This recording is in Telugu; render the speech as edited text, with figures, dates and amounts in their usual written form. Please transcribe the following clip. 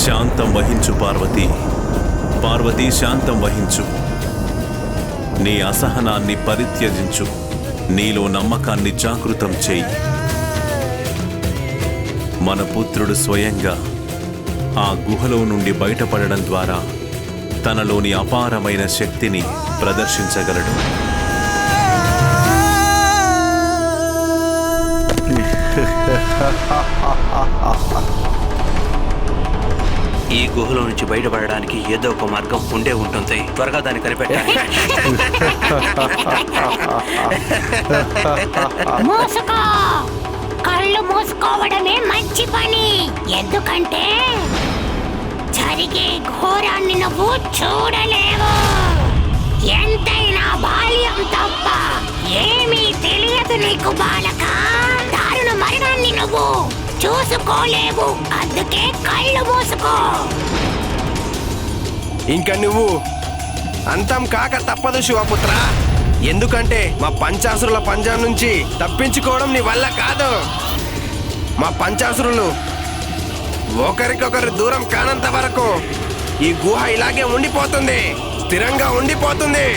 శాంతం వహించు పార్వతి, పార్వతి శాంతం వహించు. నీ అసహనాన్ని పరిత్యజించు, నీలో నమ్మకాన్ని జాగృతం చేయి. మన పుత్రుడు స్వయంగా ఆ గుహలో నుండి బయటపడడం ద్వారా తనలోని అపారమైన శక్తిని ప్రదర్శించగలడు. ఈ గుహలో నుంచి బయటపడడానికి ఏదో ఒక మార్గం ఉండే ఉంటుంది. త్వరగా దాన్ని కనిపెట్టాలి. మూసుకో, కళ్ళు మూసుకోవడమే మంచి పని. ఎందుకంటే జరిగే ఘోరాన్ని నువ్వు చూడలేవు. ఎంతైనా బాల్యం తప్ప ఏమీ తెలియదు నీకు బాలక. దారుణ మరణాన్ని నువ్వు చూసుకోలేవు. అందుకే కళ్ళు మూసుకో. ఇంకా నువ్వు అంతం కాక తప్పదు శివపుత్ర. ఎందుకంటే మా పంచాసురుల పంజా నుంచి తప్పించుకోవడం నీ వల్ల కాదు. మా పంచాసురులు ఒకరికొకరు దూరం కానంత వరకు ఈ గుహ ఇలాగే ఉండిపోతుంది, స్థిరంగా ఉండిపోతుంది.